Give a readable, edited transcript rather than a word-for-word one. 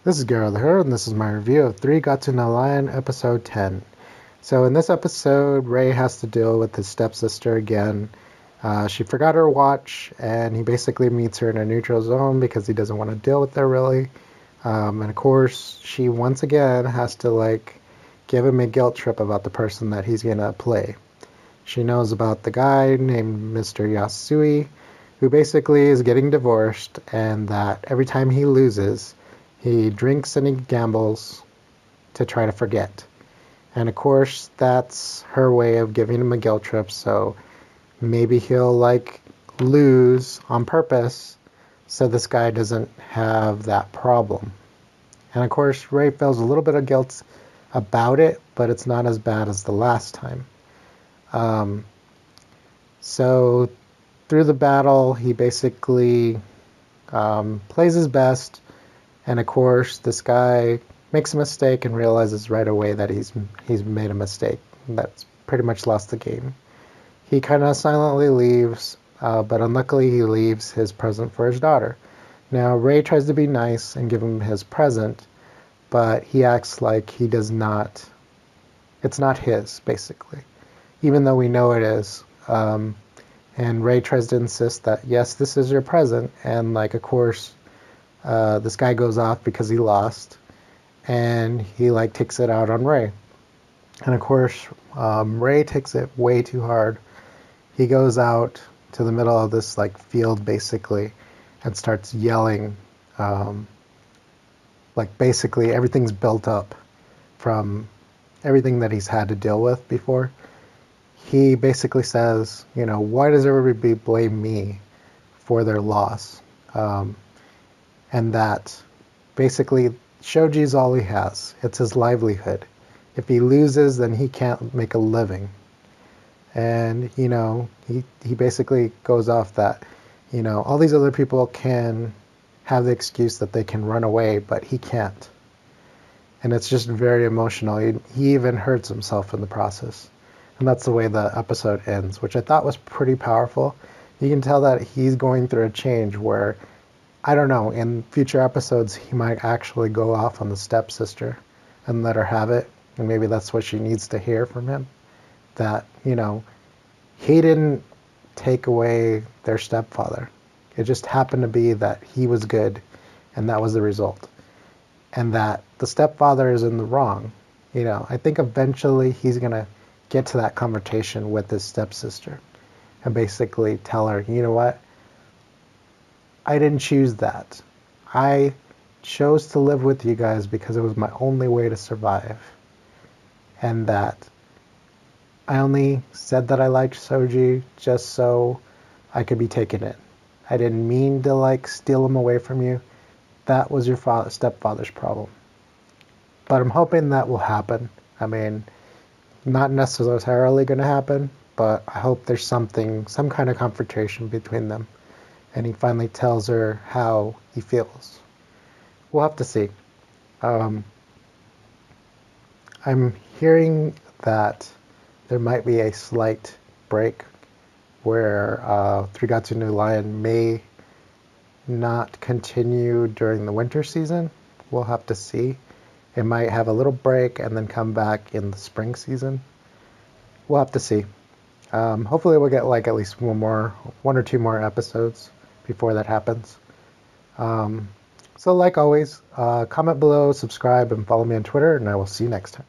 This is GerotheHero, and this is my review of 3 Gatsu no Lion, Episode 10. So in this episode, Ray has to deal with his stepsister again. She forgot her watch, and he basically meets her in a neutral zone because he doesn't want to deal with her, really. And of course, she once again has to, give him a guilt trip about the person that he's going to play. She knows about the guy named Mr. Yasui, who basically is getting divorced, and that every time he loses, he drinks and he gambles to try to forget. And of course, that's her way of giving him a guilt trip, so maybe he'll lose on purpose so this guy doesn't have that problem. And of course, Ray feels a little bit of guilt about it, but it's not as bad as the last time. So through the battle, he basically plays his best. And of course, this guy makes a mistake and realizes right away that he's made a mistake. That's pretty much lost the game. He kind of silently leaves, but unluckily he leaves his present for his daughter. Now, Ray tries to be nice and give him his present, but he acts like he does not. It's not his, basically, even though we know it is. And Ray tries to insist that, yes, this is your present, and of course, this guy goes off because he lost, and he takes it out on Ray. And of course, Ray takes it way too hard. He goes out to the middle of this field basically, and starts yelling. Basically everything's built up from everything that he's had to deal with before. He basically says, why does everybody blame me for their loss? And that basically Shoji's all he has. It's his livelihood. If he loses, then he can't make a living. And, he basically goes off that, all these other people can have the excuse that they can run away, but he can't. And it's just very emotional. He even hurts himself in the process. And that's the way the episode ends, which I thought was pretty powerful. You can tell that he's going through a change where, I don't know, in future episodes, he might actually go off on the stepsister and let her have it. And maybe that's what she needs to hear from him. That, he didn't take away their stepfather. It just happened to be that he was good, and that was the result. And that the stepfather is in the wrong. I think eventually he's going to get to that confrontation with his stepsister and basically tell her, you know what? I didn't choose that. I chose to live with you guys because it was my only way to survive. And that I only said that I liked Soji just so I could be taken in. I didn't mean to steal him away from you. That was your stepfather's problem. But I'm hoping that will happen. I mean, not necessarily going to happen, but I hope there's some kind of confrontation between them. And he finally tells her how he feels. We'll have to see. I'm hearing that there might be a slight break where 3 Gatsu no Lion may not continue during the winter season. We'll have to see. It might have a little break and then come back in the spring season. We'll have to see. Hopefully we'll get at least one or two more episodes before that happens. So like always, comment below, subscribe, and follow me on Twitter, and I will see you next time.